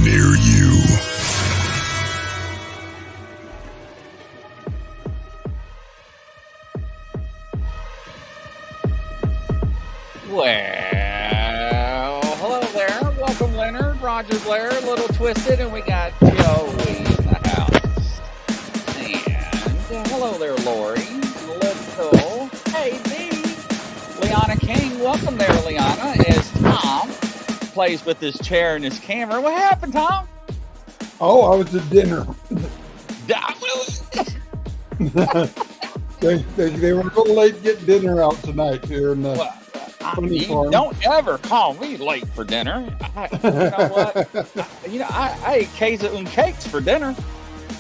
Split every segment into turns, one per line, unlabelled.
near you.
Well, hello there. Welcome, Leonard, Roger Blair, a little twisted, and we got Joey in the house. And hello there, Lori. Little. Hey, B. Liana King. Welcome there, Liana, as Tom plays with his chair and his camera. What happened, Tom?
Oh, I was at dinner. They were a little late getting dinner out tonight here in the funny farm.
Don't ever call me late for dinner. You know what? I ate queso and cakes for dinner.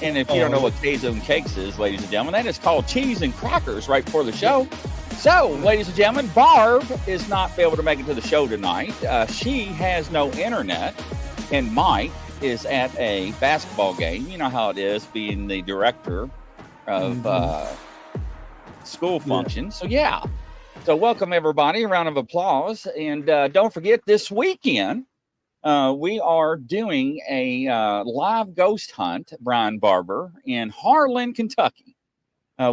And if you don't know what queso and cakes is, ladies and gentlemen, that is called cheese and crackers right before the show. So, ladies and gentlemen, Barb is not able to make it to the show tonight. She has no internet, and Mike is at a basketball game. You know how it is being the director of school functions. So, yeah. So, welcome, everybody. A round of applause. And don't forget, this weekend, we are doing a live ghost hunt, Brian Barber, in Harlan, Kentucky.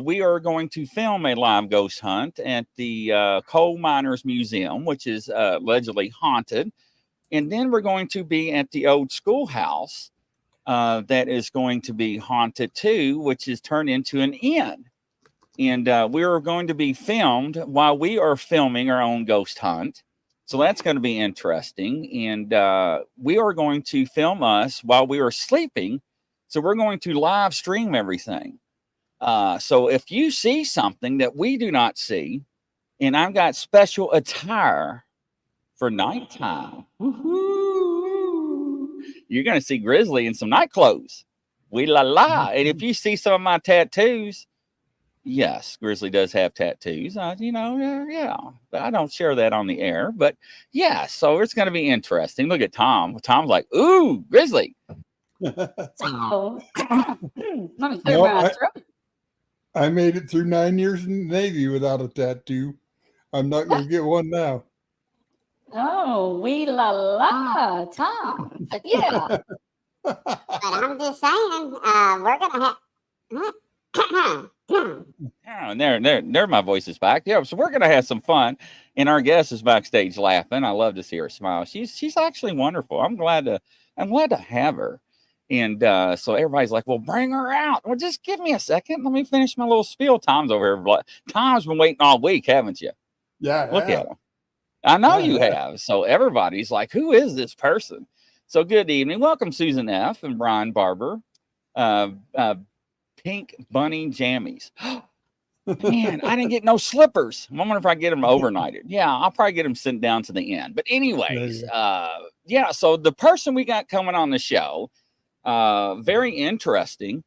We are going to film a live ghost hunt at the Coal Miners Museum, which is allegedly haunted. And then we're going to be at the old schoolhouse that is going to be haunted too, which is turned into an inn. And we are going to be filmed while we are filming our own ghost hunt. So that's going to be interesting. And we are going to film us while we are sleeping. So we're going to live stream everything. So if you see something that we do not see, and I've got special attire for nighttime, you're going to see Grizzly in some night clothes. Wee la la. And if you see some of my tattoos, yes, Grizzly does have tattoos. Yeah. But I don't share that on the air. But yeah, so it's going to be interesting. Look at Tom. Tom's like, ooh, Grizzly.
So, let me clear my throat.
I made it through 9 years in the Navy without a tattoo. I'm not going to get one now.
Oh, wee la la, Tom. Yeah.
But I'm just saying, we're gonna have.
Yeah, and there, my voice is back. Yeah, so we're gonna have some fun, and our guest is backstage laughing. I love to see her smile. She's actually wonderful. I'm glad to have her. And so everybody's like, well, bring her out. Well, just give me a second. Let me finish my little spiel. Tom's over here. Tom's been waiting all week, haven't you?
Yeah.
Look at him. I know you have. So everybody's like, who is this person? So good evening. Welcome, Susan F. and Brian Barber. Pink Bunny Jammies. Man, I didn't get no slippers. I wonder if I get them overnighted. Yeah, I'll probably get them sent down to the end. But anyways, yeah, so the person we got coming on the show, very interesting.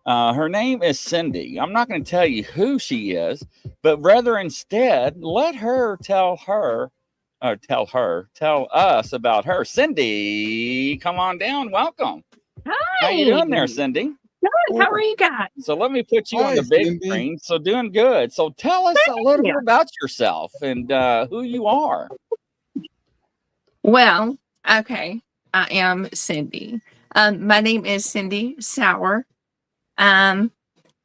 Her name is Cindy. I'm not going to tell you who she is, but rather instead let her tell us about her. Cindy, come on down. Welcome.
Hi.
How you doing there, Cindy?
Good. How are you guys?
So let me put you on the big screen. So doing good. So tell us a little bit about yourself and who you are.
Well, okay. I am Cindy. My name is Cynthia Sauer.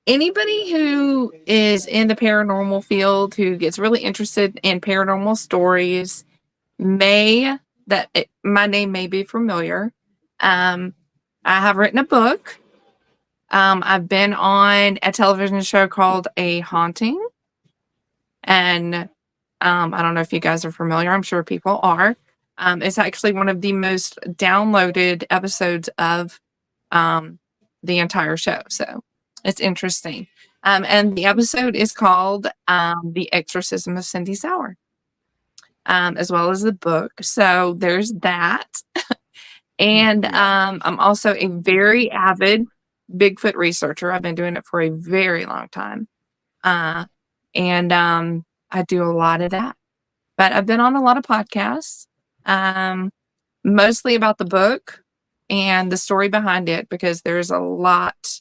Anybody who is in the paranormal field, who gets really interested in paranormal stories, my name may be familiar. I have written a book. I've been on a television show called A Haunting. And I don't know if you guys are familiar. I'm sure people are. It's actually one of the most downloaded episodes of the entire show. So it's interesting. And the episode is called The Exorcism of Cynthia Sauer, as well as the book. So there's that. And I'm also a very avid Bigfoot researcher. I've been doing it for a very long time. And I do a lot of that. But I've been on a lot of podcasts, mostly about the book and the story behind it, because there's a lot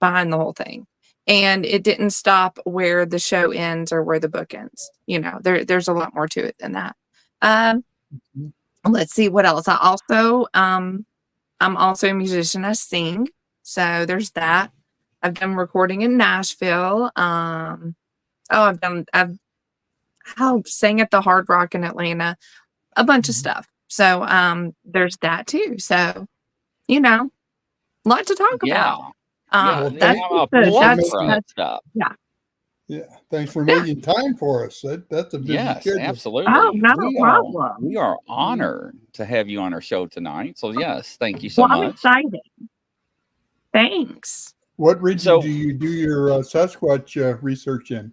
behind the whole thing. And it didn't stop where the show ends or where the book ends. You know, there's a lot more to it than that. Let's see what else. I also I'm also a musician. I sing. So there's that. I've done recording in Nashville. I've sang at the Hard Rock in Atlanta, a bunch of stuff. So there's that too. So, a lot to talk about.
Well,
That's
I'm a
thanks for
plug
making-
for that stuff.
Yeah, thanks for making time for us. That's a busy
Yes,
schedule.
absolutely.
Oh, not a problem.
We are honored to have you on our show tonight. So yes, thank you so
Well, I'm
much.
excited. Thanks.
What region
So-
do you do your Sasquatch research in?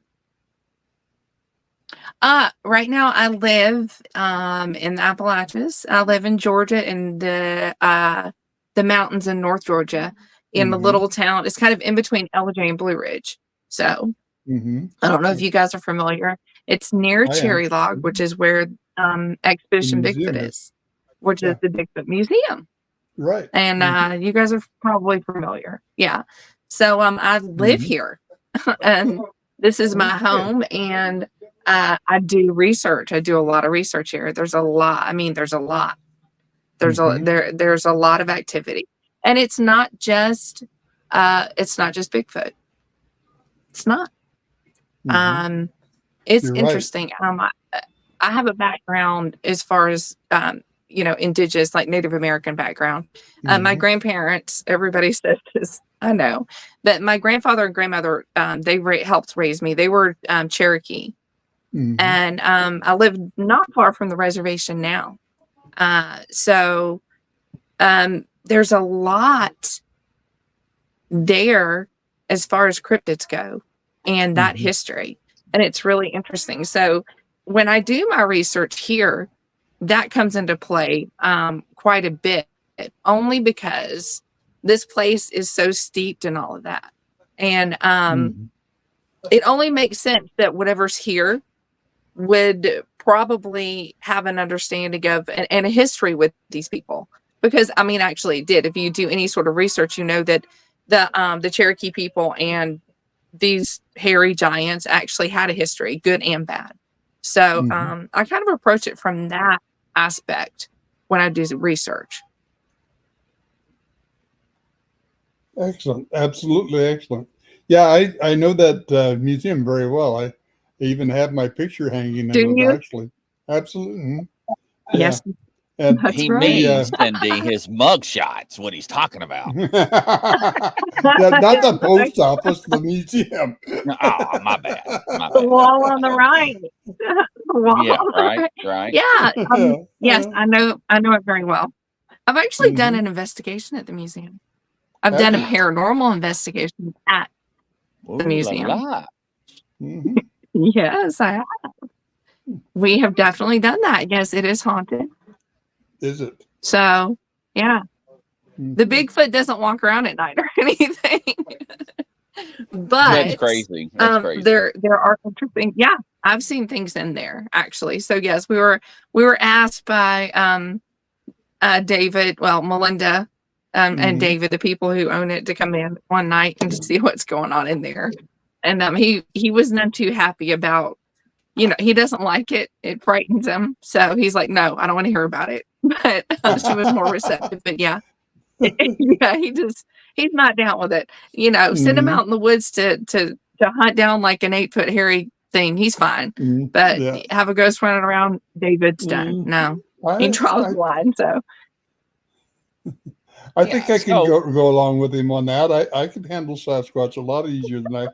Right now I live in the Appalachians. I live in Georgia in the mountains in North Georgia in a
Mhm.
little town. It's kind of in between LJ and Blue Ridge. So
Mm-hmm.
I don't know if you guys are familiar. It's near
I am.
Cherry Log, which is where Expedition
The
Bigfoot
museum
is, which
Yeah.
is the Bigfoot Museum.
Right.
And you guys are probably familiar. Yeah. So I live
Mhm.
here and this is my
Okay.
home, and I do research. I do a lot of research here. There's a lot. There's a lot.
Mhm.
There's a lot of activity. And it's not just Bigfoot. It's not.
Mhm.
It's
You're right.
interesting. I have a background as far as indigenous, like Native American background. My
Mhm.
grandparents, everybody says this, I know, but my grandfather and grandmother, they helped raise me. They were Cherokee,
Mhm.
and I live not far from the reservation now. So there's a lot there as far as cryptids go and that
Mhm.
history, and it's really interesting. So when I do my research here, that comes into play quite a bit, only because this place is so steeped in all of that. And
Mhm.
it only makes sense that whatever's here would probably have an understanding of and a history with these people. Because actually it did. If you do any sort of research, you know that the Cherokee people and these hairy giants actually had a history, good and bad. So
Mhm.
I kind of approach it from that aspect when I do research.
Excellent. Absolutely excellent. Yeah, I know that museum very well. I even have my picture hanging in
Do
it,
you?
actually. Absolutely. Mhm.
Yes,
And
that's
He
right.
means, Cindy, his mug shots, what he's talking about.
yeah, not the post office, the museum.
Oh, my bad. My
The
bad.
wall on the right. The wall
Yeah,
on the
right, right.
Yeah. Yes,
Uh-huh.
I know it very well. I've actually done
Mhm.
an investigation at the museum. I've done a
Excellent.
paranormal investigation at
Ooh
the
la
museum.
la.
Mhm.
Yes, I have. We have definitely done that. Yes, it is haunted.
Is it?
So, yeah. The
Mhm.
Bigfoot doesn't walk around at night or anything.
That's
But
crazy. That's crazy.
there are interesting. Yeah, I've seen things in there actually. So yes, we were asked by David, well, Melinda, and
Mhm.
David, the people who own it, to come in one night and to see what's going on in there. And he was none too happy about, he doesn't like it. It frightens him. So he's like, no, I don't want to hear about it. But she was more receptive. But yeah, yeah, he's not down with it. Send him
Mhm.
out in the woods to hunt down like an 8-foot hairy thing. He's fine.
Mhm.
But
Yeah.
have a ghost running around, David's done.
Mhm.
No, he draws the line. So
I think
Yeah,
I can
so-
go along with him on that. I could handle Sasquatch a lot easier than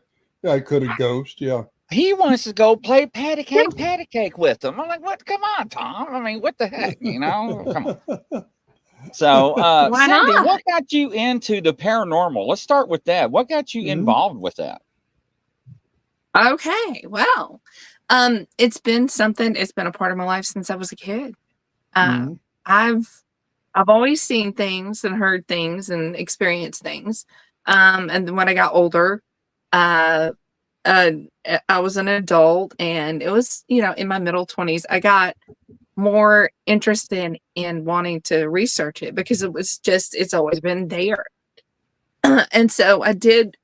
I could a ghost. Yeah.
He wants to go play patty cake with them. I'm like, what? Come on, Tom. What the heck? Come on. So,
Why
Cindy,
not?
what got you into the paranormal? Let's start with that. What got you
Mhm.
involved with that?
Okay, well, it's been a part of my life since I was a kid.
Mhm.
I've always seen things and heard things and experienced things. And then when I got older, uh, I was an adult, and it was, in my middle 20s, I got more interested in wanting to research it because it's always been there. And so I did,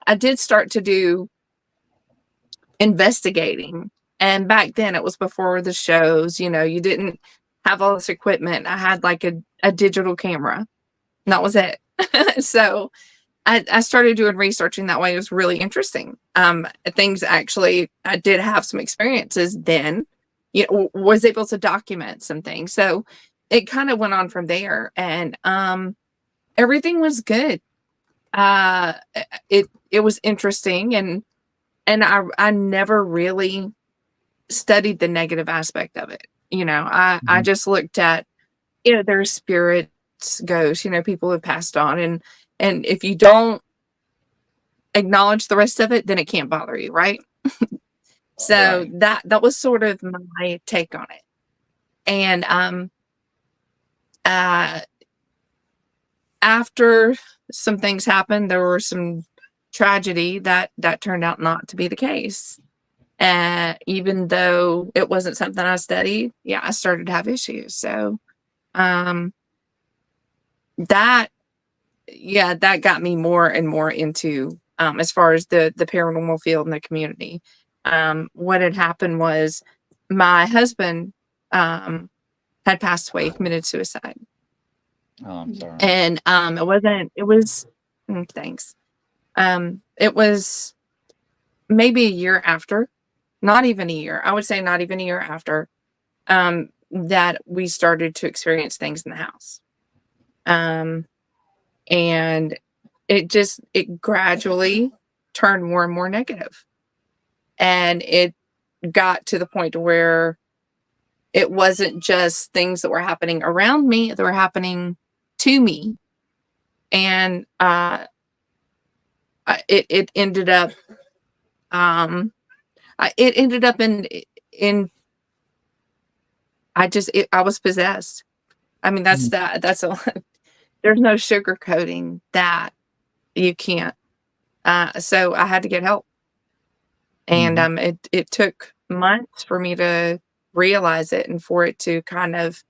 I did start to do investigating. And back then it was before the shows, you didn't have all this equipment. I had like a digital camera, and that was it. So I started doing research in that way. It was really interesting. Things actually, I did have some experiences then, was able to document some things. So it kind of went on from there, and everything was good. It was interesting, and I never really studied the negative aspect of it. I just looked at, there's spirits, ghosts, people who have passed on, and if you don't acknowledge the rest of it, then it can't bother you, right? So
Right.
that was sort of my take on it. And after some things happened, there were some tragedy that turned out not to be the case. Even though it wasn't something I studied, I started to have issues. So that got me more and more into as far as the paranormal field in the community. What had happened was my husband had passed away, committed suicide.
Oh, I'm sorry.
And thanks. It was maybe a year after, not even a year. I would say not even a year after that we started to experience things in the house. And it gradually turned more and more negative. And it got to the point where it wasn't just things that were happening around me, that were happening to me. And it ended up in I was possessed. I mean, that's there's no sugarcoating that. You can't. So I had to get help. And it took months for me to realize it, and for it to kind of,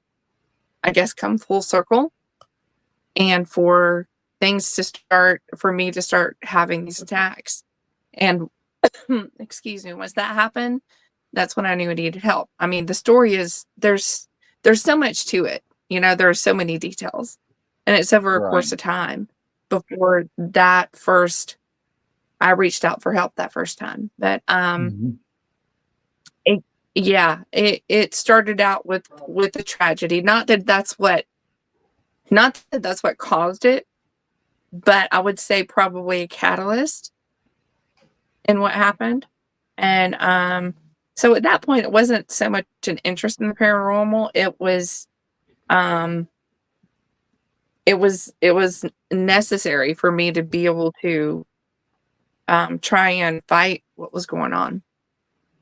I guess, come full circle, and for me to start having these attacks. And excuse me, once that happened, that's when I knew I needed help. I mean, the story is there's so much to it. There are so many details, and it's over a course of time before that first I reached out for help that first time. But it started out with the tragedy. Not that that's what caused it, but I would say probably a catalyst in what happened. And so at that point, it wasn't so much an interest in the paranormal. It was necessary for me to be able to try and fight what was going on.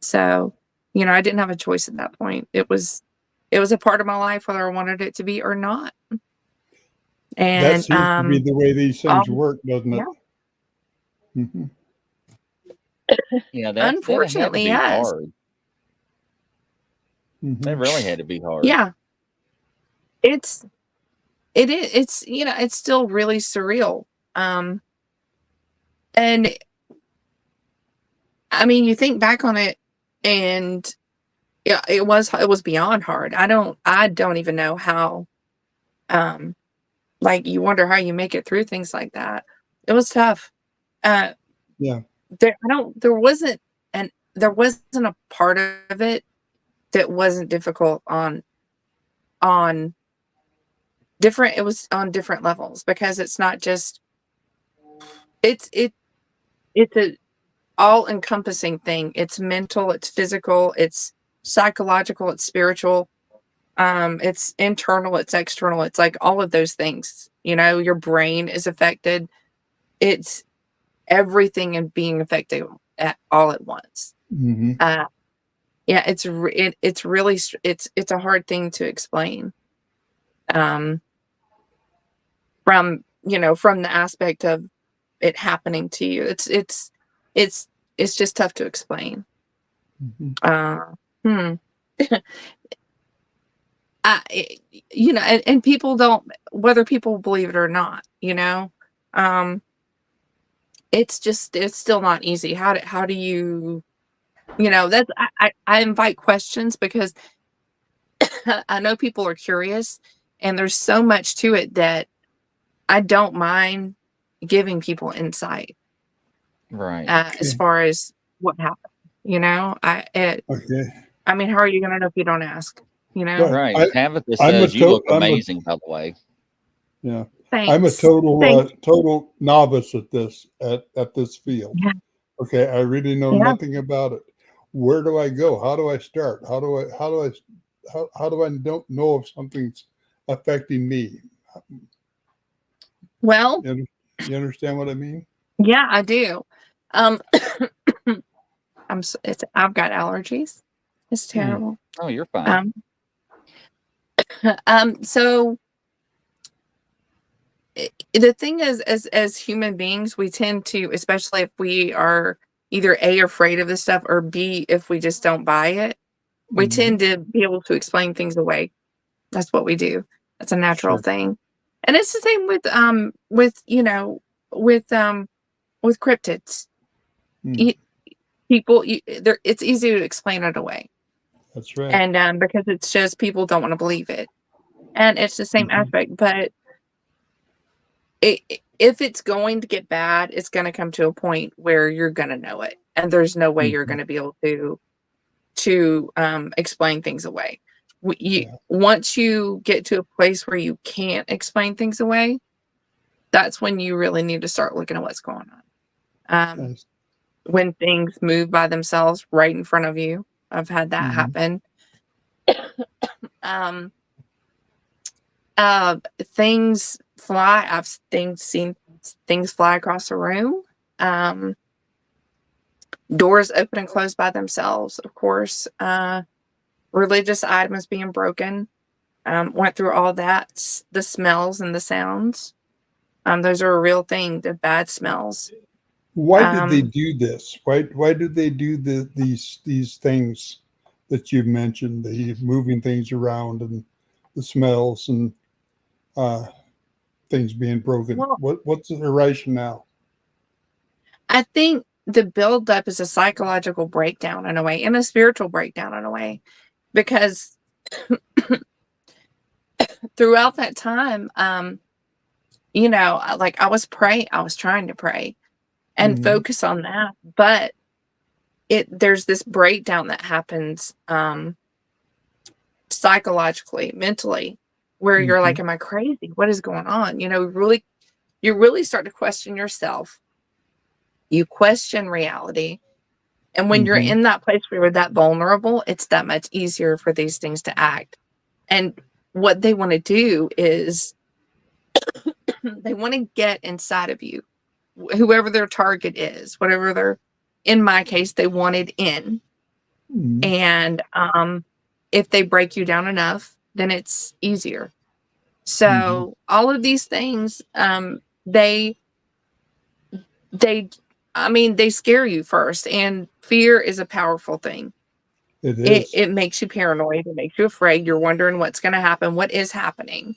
So, I didn't have a choice at that point. It was a part of my life, whether I wanted it to be or not. And
that seems to be the way these things work, doesn't it?
Yeah.
Yeah, that
Unfortunately,
had to be
yes.
hard. That really had to be hard.
Yeah. It's still really surreal. And I mean, you think back on it, and it was beyond hard. I don't even know how, like, you wonder how you make it through things like that. It was tough. There wasn't a part of it that wasn't difficult on different. It was on different levels, because it's not just, it's a all encompassing thing. It's mental, it's physical, it's psychological, it's spiritual, it's internal, it's external, it's like all of those things. Your brain is affected. It's everything and being affected all at once. It's really it's a hard thing to explain, from the aspect of it happening to you. It's just tough to explain. And people don't, whether people believe it or not, it's still not easy. How do you, that's, I invite questions, because I know people are curious, and there's so much to it that I don't mind giving people insight
Right.
as far as what happened. You know,
Okay.
I mean, how are you going to know if you don't ask? You know,
Right.
Right. Tabitha
I'm a
says you look
I'm a
amazing, by the way.
yeah.
thanks.
I'm a
Thanks.
total novice at this field.
Yeah.
Okay, I really know
Yeah.
nothing about it. Where do I go? How do I start? How do I don't know if something's affecting me?
Well,
You understand what I mean?
yeah, I do. Um, I've got allergies. It's terrible.
Oh, you're fine.
So the thing is, as human beings, we tend to, especially if we are either A, afraid of this stuff, or B, if we just don't buy it, we
Mhm.
tend to be able to explain things away. That's what we do. That's a natural
Sure.
thing. And it's the same with with cryptids.
Mm,
It's easy to explain it away.
that's right.
And because it's just people don't want to believe it. And it's the same
Mhm.
aspect, but if it's going to get bad, it's going to come to a point where you're going to know it, and there's no way you're
Mhm.
going to be able to explain things away.
Yeah.
Once you get to a place where you can't explain things away, that's when you really need to start looking at what's going on.
Nice.
When things move by themselves right in front of you, I've had that
Mhm.
happen. Um, things fly. Seen things fly across the room. Doors open and close by themselves, of course. Religious items being broken. Went through all that. The smells and the sounds. Those are a real thing. The bad smells.
Why did they
Um,
do this? Why did they do these things that you've mentioned? The moving things around and the smells and uh, things being broken.
well,
What's the rationale?
I think the buildup is a psychological breakdown in a way, and a spiritual breakdown in a way, because throughout that time, like I was trying to pray and
Mhm.
focus on that, but there's this breakdown that happens psychologically, mentally, where you're like,
Mhm.
am I crazy? What is going on? You really start to question yourself. You question reality. And when you're
Mhm.
in that place where you're that vulnerable, it's that much easier for these things to act. And what they want to do is they want to get inside of you, whoever their target is, whatever in my case, they wanted in.
Mhm.
And if they break you down enough, then it's easier.
Mhm.
So all of these things, they they I mean, they scare you first, and fear is a powerful thing.
It
It
is.
it makes you paranoid, it makes you afraid, you're wondering what's gonna happen, what is happening.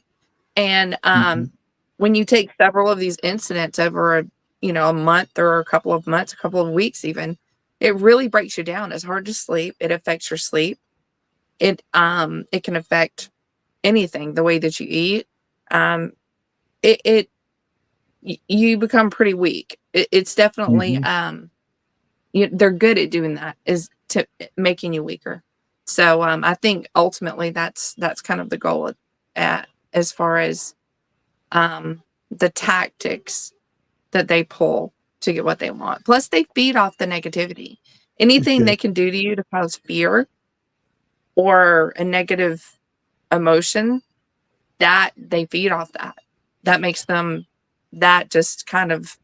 And
Mhm.
when you take several of these incidents over a month or a couple of months, a couple of weeks even, it really breaks you down. It's hard to sleep. It affects your sleep. It can affect anything, the way that you eat. Um, it you become pretty weak. It's definitely
Mhm.
they're good at doing that, is to making you weaker. So I think ultimately that's kind of the goal at as far as the tactics that they pull to get what they want. Plus, they feed off the negativity. Anything
Okay.
they can do to you to cause fear or a negative emotion, that they feed off that. That makes them that just kind of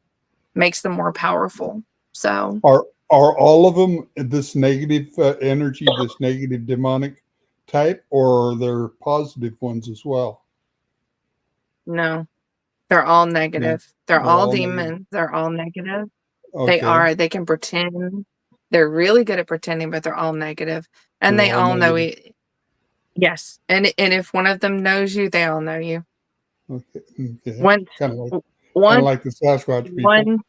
makes them more powerful. So,
Are all of them this negative energy, this negative demonic type, or are there positive ones as well?
no, they're all
No,
negative. They're
they're
all
all negative.
demons. They're all negative.
Okay.
They can pretend. They're really good at pretending, but they're all negative. And
They're
they
all
all know
negative.
it. Yes. And if one of them knows you, they all know you.
Okay. Okay.
Once
Kind of
once
like the Sasquatch people.
one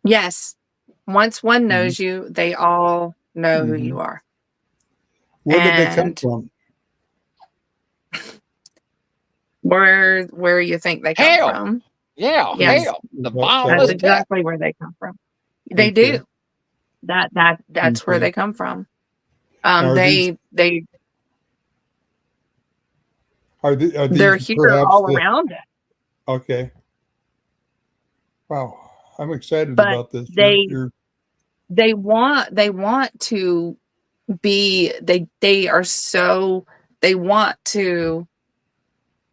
yes. Once one
Mhm.
knows you, they all know who
Mhm.
you are.
Where did they come
And
from?
Where you think they come
Hell.
from.
Yeah,
Yes.
hell. The
That's
bottomless
That's
pit.
exactly where they come from. They
Okay.
do. That's where
Okay.
they come from.
Now, are these are
they're
these
here
perhaps
all
the
around us,
okay? Wow, I'm excited
but
about this.
they
You're
they want to be they want to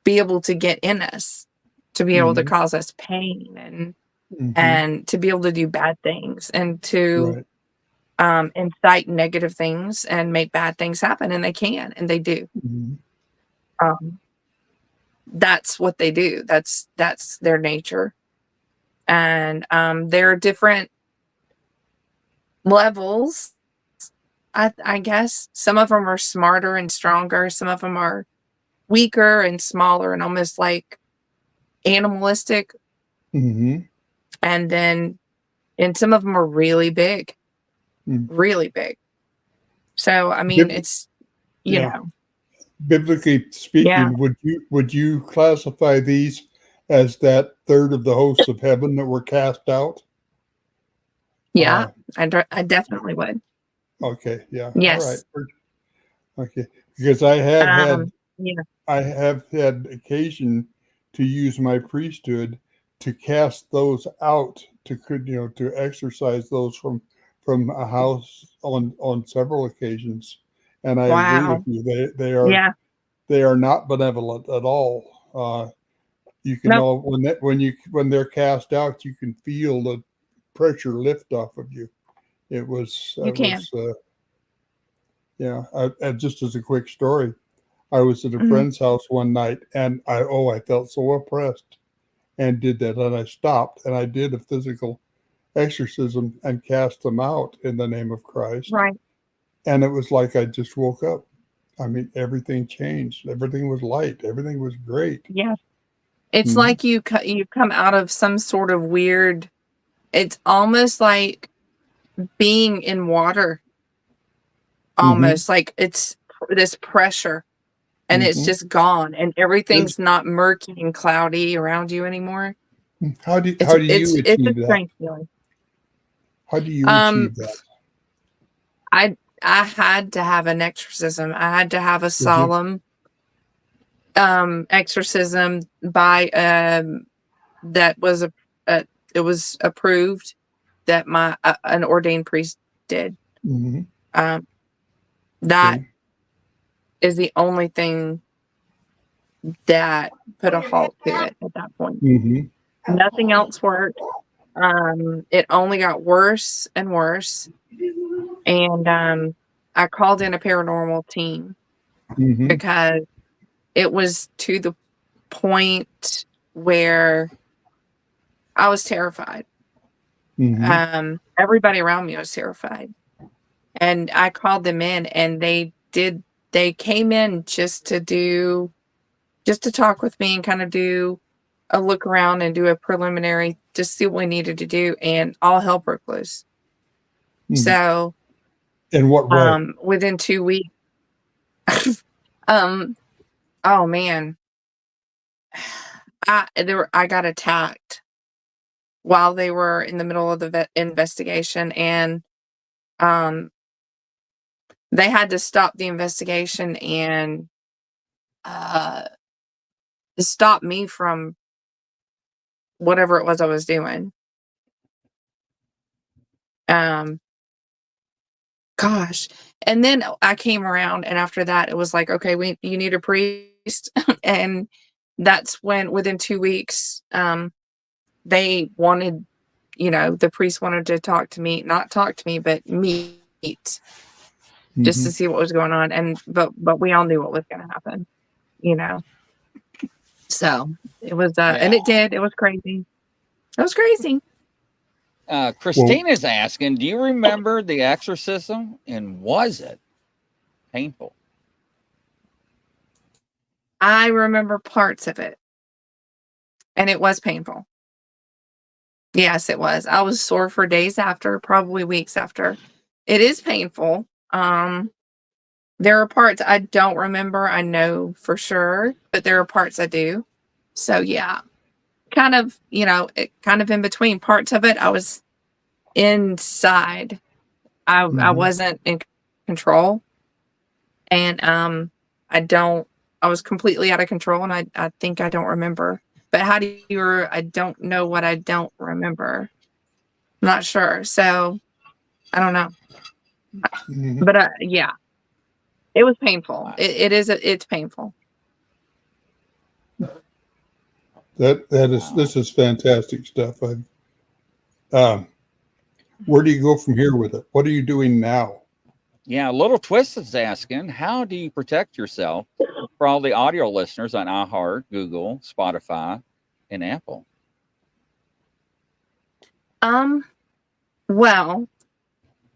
be able to get in us, to be able to
mhm,
cause us pain
mhm,
and to be able to do bad things and to
right.
incite negative things and make bad things happen, and they can, and they do.
Mhm,
Um, that's what they do. That's their nature, and there are different levels. I guess some of them are smarter and stronger. Some of them are weaker and smaller and almost like animalistic.
mhm,
And some of them are really big,
mm.
really big. So I mean,
Bib-
it's
yeah, biblically
yeah,
speaking, would you classify these as that third of the hosts of heaven that were cast out?
yeah.
Uh,
I definitely would.
okay, yeah, all right,
Yes.
okay, because
Um. Yeah.
I have had occasion to use my priesthood to cast those out to exorcise those from a house on several occasions, and I agree with
Wow.
you.
Yeah.
They are not benevolent at all. You can
Nope.
know when they're cast out, you can feel the pressure lift off of you.
You can.
Yeah. Just as a quick story, I was at a
Mhm.
friend's house one night, and I felt so oppressed, and did that, and I stopped, and I did a physical exorcism and cast them out in the name of Christ,
Right.
and it was like I just woke up. I mean, everything changed. Everything was light. Everything was great.
Yeah. It's
Mhm,
like you come out of some sort of weird. It's almost like being in water.
mhm,
Almost like it's this pressure, and it's
mhm.
just gone, and
Is
everything's not murky and cloudy around you anymore.
how do you
It's a
achieve that?
strange feeling.
How do you
Um,
achieve that?
I had to have an exorcism. I had to have a
Did you?
solemn exorcism by that was it was approved that my an ordained priest did.
Mhm,
Um, that
okay.
is the only thing that put a halt to it at that point.
Mhm,
Nothing else worked. It only got worse and worse. And I called in a paranormal team
mhm,
because it was to the point where I was terrified.
mhm,
Everybody around me was terrified. And I called them in, and they came in just to talk with me and kind of do a look around and do a preliminary, just see what we needed to do, and all hell broke loose.
mhm.
So
In what way?
within 2 weeks, um, oh man, I got attacked while they were in the middle of the investigation, and um, they had to stop the investigation and uh, stop me from whatever it was I was doing. Um, Gosh. And then I came around, and after that, it was like, "Okay, you need a priest." And that's when within 2 weeks, they wanted the priest wanted to talk to me, not talk to me, but meet just to
Mhm.
see what was going on, and but we all knew what was gonna happen, you know? So, it was, and
Yeah.
it did, it was crazy. It was crazy.
Well,
Christina's asking, do you remember the exorcism, and was it painful?
I remember parts of it, and it was painful. Yes, it was. I was sore for days after, probably weeks after. It is painful. There are parts I don't remember. I know for sure, but there are parts I do. So yeah, kind of, kind of in between parts of it. I was inside. I
Mhm.
wasn't in control, and I was completely out of control, and I think I don't remember. But how do you? I don't know what I don't remember. I'm not sure. So I don't know.
Mhm.
But yeah, it was painful.
Wow.
It's painful.
This is fantastic stuff. Where do you go from here with it? What are you doing now?
Yeah, Little Twist is asking, how do you protect yourself for all the audio listeners on iHeart, Google, Spotify, and Apple?
Well,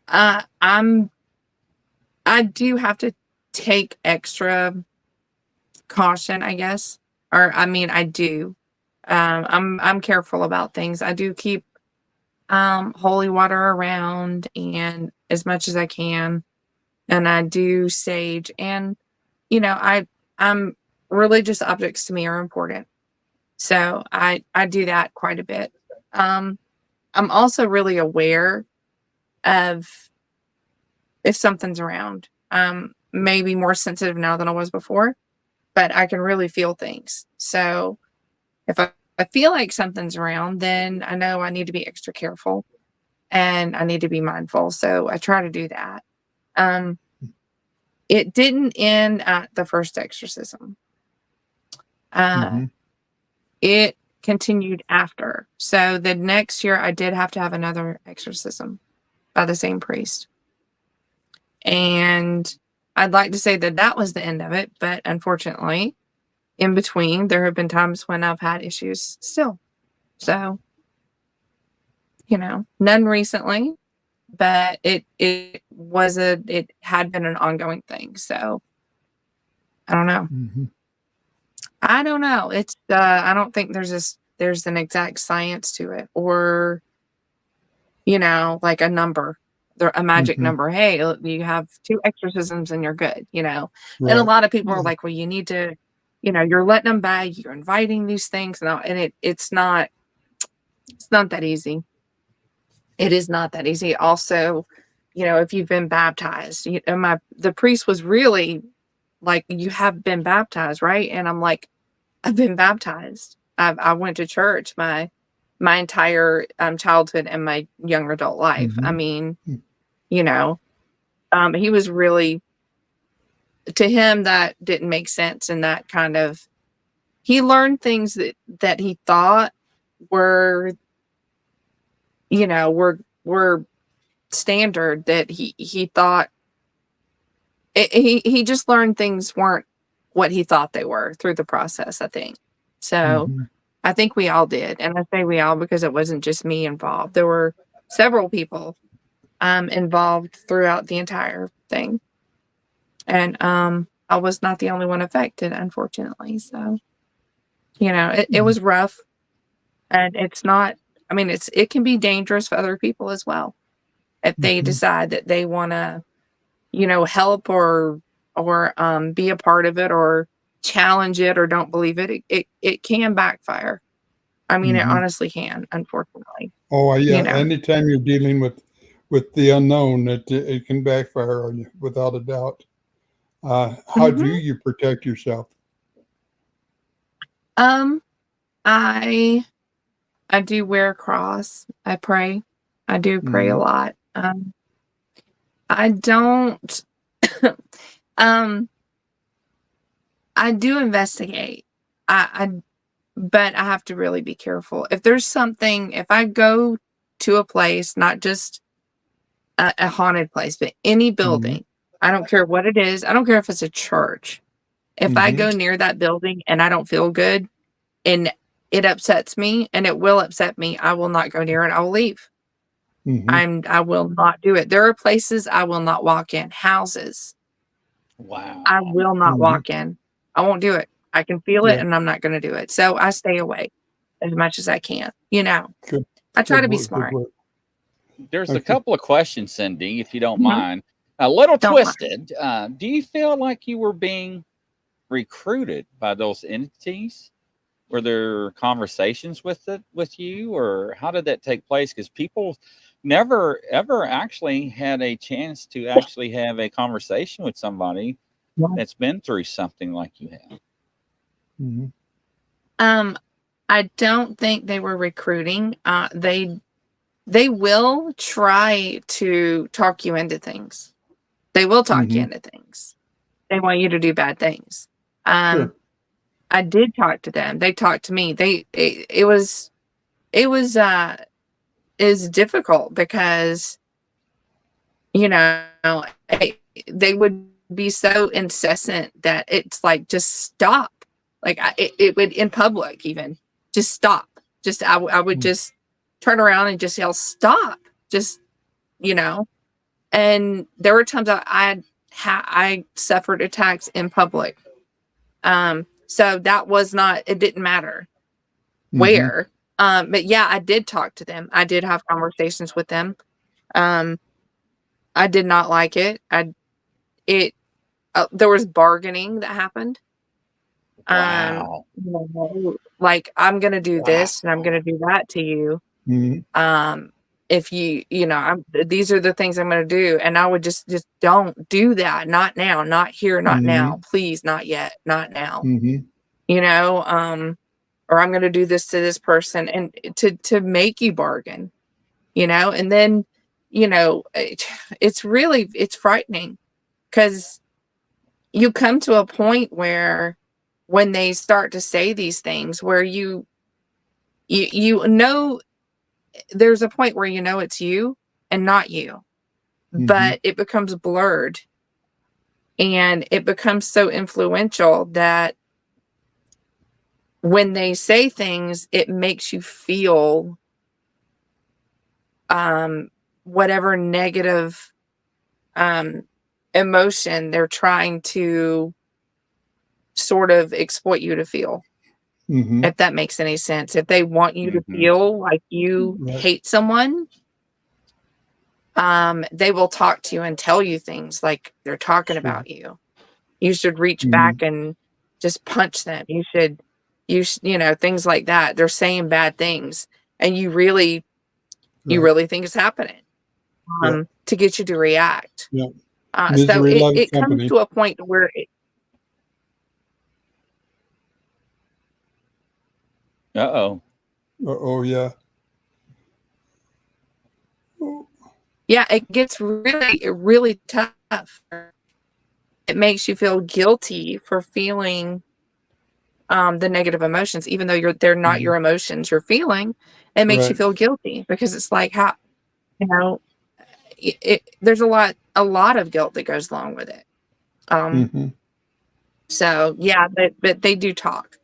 I do have to take extra caution, I guess. Or I mean, I do. I'm careful about things. I do keep holy water around and as much as I can. And I do sage, and I'm religious objects to me are important. So I do that quite a bit. I'm also really aware of if something's around. Maybe more sensitive now than I was before, but I can really feel things. So if I feel like something's around, then I know I need to be extra careful and I need to be mindful. So I try to do that. Um, it didn't end at the first exorcism.
Mhm.
It continued after. So the next year I did have to have another exorcism by the same priest. And I'd like to say that that was the end of it, but unfortunately, in between, there have been times when I've had issues still. So, none recently, but it had been an ongoing thing. So I don't know.
Mhm.
I don't know. It's I don't think there's an exact science to it, or like a number, a magic
Mhm.
number. Hey, you have 2 exorcisms and you're good. And a
Right.
lot of people are
Yeah.
like, well, you need to, you're letting them by, you're inviting these things, and it's not that easy. It is not that easy. Also, if you've been baptized, the priest was really like, you have been baptized, right? And I'm like, I've been baptized. I went to church my entire childhood and my young adult life. I
Mhm.
mean,
Mm.
he was really, to him, that didn't make sense, and that kind of, he learned things that he thought were, were standard, that he thought he just learned things weren't what he thought they were through the process, I think. So
Mhm.
I think we all did. And I say we all because it wasn't just me involved. There were several people involved throughout the entire thing. And I was not the only one affected, unfortunately. So, it
Mhm.
was rough. And it's not, I mean, it can be dangerous for other people as well. If they
Mhm.
decide that they want to, help or be a part of it, or challenge it, or don't believe it, it can backfire. I mean, it
Mhm.
honestly can, unfortunately.
Oh,
You
yeah.
know.
Anytime you're dealing with the unknown, it can backfire on you without a doubt. How do
Mhm.
you protect yourself?
Um, I I do wear a cross. I pray. I do pray a
Mhm.
lot. I don't um I do investigate. I but I have to really be careful. If there's something, if I go to a place, not just a haunted place, but any
Mhm.
building, I don't care what it is. I don't care if it's a church. If I
Mhm.
go near that building and I don't feel good and it upsets me, and it will upset me, I will not go near it. I will leave.
Mhm.
I will not do it. There are places I will not walk in, houses I
Wow.
will not
Mhm.
walk in. I won't do it. I can feel it
Yeah.
and I'm not gonna do it. So I stay away as much as I can.
Good.
I try
Good
to be
work. Good
smart.
work.
There's a
Okay.
couple of questions, Cindy, if you don't
Mhm.
mind. A little
Don't lie.
twisted. Do you feel like you were being recruited by those entities? Were there conversations with you, or how did that take place? Because people never ever actually had a chance to actually have a conversation with somebody that's been through something like you have.
Mm-hmm.
I don't think they were recruiting. They will try to talk you into things. They will talk you
Mm-hmm.
into things. They want you to do bad things.
Sure.
I did talk to them. They talked to me. It was is difficult because they would be so incessant that it's like, just stop. Like it would, in public, even just stop. Just I would just turn around and just yell, stop. Just and there were times I suffered attacks in public. So that was not, it didn't matter where. But yeah, I did talk to them. I did have conversations with them. I did not like it. There was bargaining that happened.
Wow.
Like, I'm going to do
Wow.
this and I'm going to do that to you.
Mm-hmm.
If these are the things I'm going to do. And I would just don't do that. Not now, not here, not now. Please, not yet, not now. Or I'm going to do this to this person, and to make you bargain, and then, it's frightening, because you come to a point where, when they start to say these things, where you there's a point where it's you and not you, but it becomes blurred, and it becomes so influential that when they say things, it makes you feel whatever negative emotion they're trying to sort of exploit you to feel. If that makes any sense. If they want you to feel like you hate someone, they will talk to you and tell you things like they're talking about you. You should reach back and just punch them. You should, things like that. They're saying bad things, and you really think it's happening, to get you to react.
Yeah.
So
Misery loves
it comes
company.
to a point where
Uh-oh.
Oh yeah.
yeah, it gets really, really tough. It makes you feel guilty for feeling the negative emotions, even though they're not your emotions you're feeling. It makes you feel guilty, because it's like, how, there's a lot of guilt that goes along with it. So yeah, but they do talk.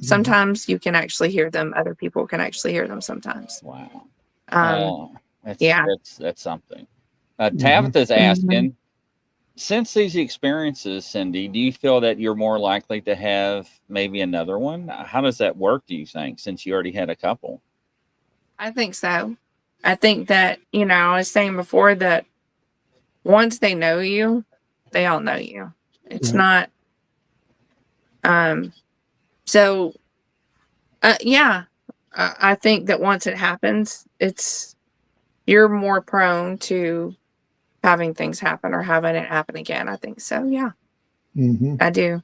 Sometimes you can actually hear them. Other people can actually hear them sometimes.
Wow. That's something. Tabitha's asking, since these experiences, Cindy, do you feel that you're more likely to have maybe another one? How does that work, do you think, since you already had a couple?
I think so. I think that, I was saying before that once they know you, they all know you. It's not, so, yeah, I think that once it happens, you're more prone to having things happen or having it happen again. I think so. Yeah, I do.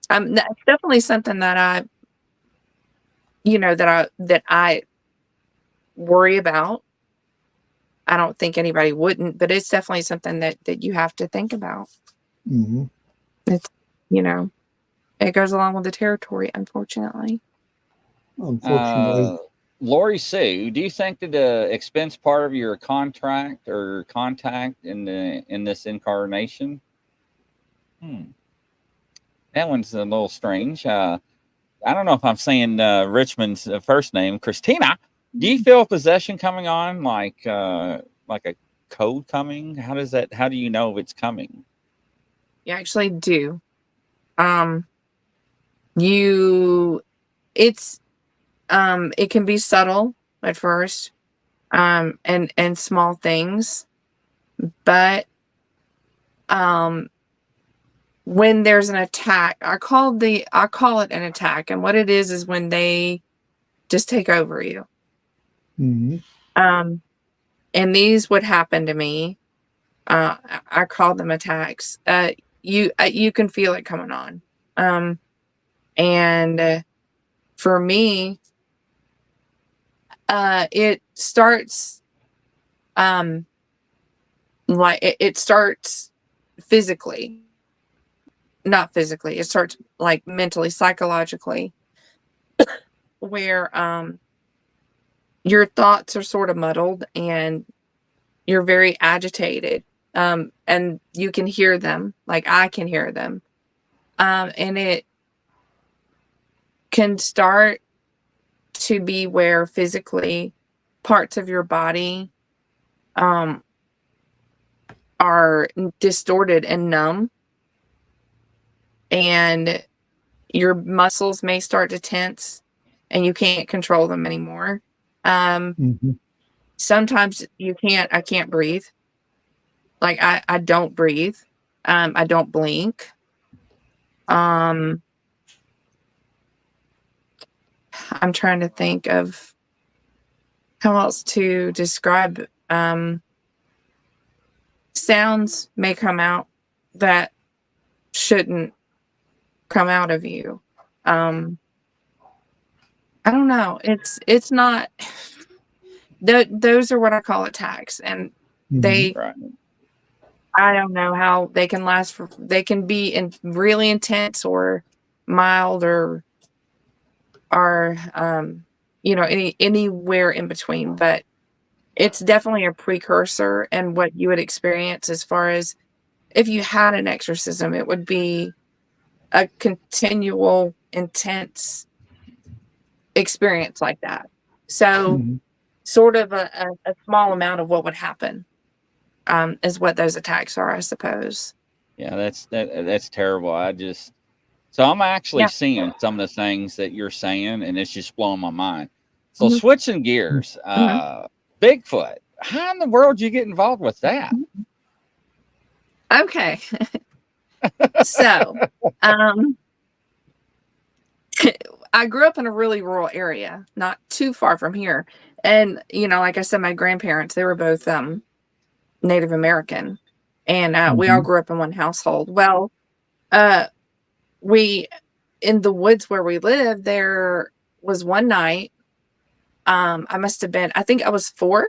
That's definitely something that I worry about. I don't think anybody wouldn't, but it's definitely something that you have to think about. It's, it goes along with the territory, unfortunately.
Lori Sue, do you think that the expense part of your contract or contact in this incarnation? That one's a little strange. I don't know if I'm saying Richmond's first name, Christina. Do you feel possession coming on, like a code coming? How do you know if it's coming?
You actually do. It can be subtle at first, and small things, but when there's an attack, I call it an attack, and what it is when they just take over you. And these would happen to me. I call them attacks. You can feel it coming on. And for me, it starts it starts physically, not physically. It starts like mentally, psychologically, where your thoughts are sort of muddled and you're very agitated. And you can hear them, like I can hear them. And it can start to be where physically parts of your body are distorted and numb, and your muscles may start to tense and you can't control them anymore. Sometimes I can't breathe. Like I don't breathe. I don't blink. I'm trying to think of how else to describe. Sounds may come out that shouldn't come out of you. I don't know. It's not. Those are what I call attacks, and they.
Right.
I don't know how they can last for. They can be really intense or mild or anywhere in between, but it's definitely a precursor, and what you would experience as far as if you had an exorcism, it would be a continual intense experience like that. So sort of a small amount of what would happen is what those attacks are, I suppose.
Yeah, that's terrible. So I'm actually seeing some of the things that you're saying, and it's just blowing my mind. So switching gears, Bigfoot. How in the world did you get involved with that?
Okay. So, I grew up in a really rural area, not too far from here. And, like I said, my grandparents, they were both Native American, and we all grew up in one household. Well, in the woods where we lived, there was one night, I think I was 4.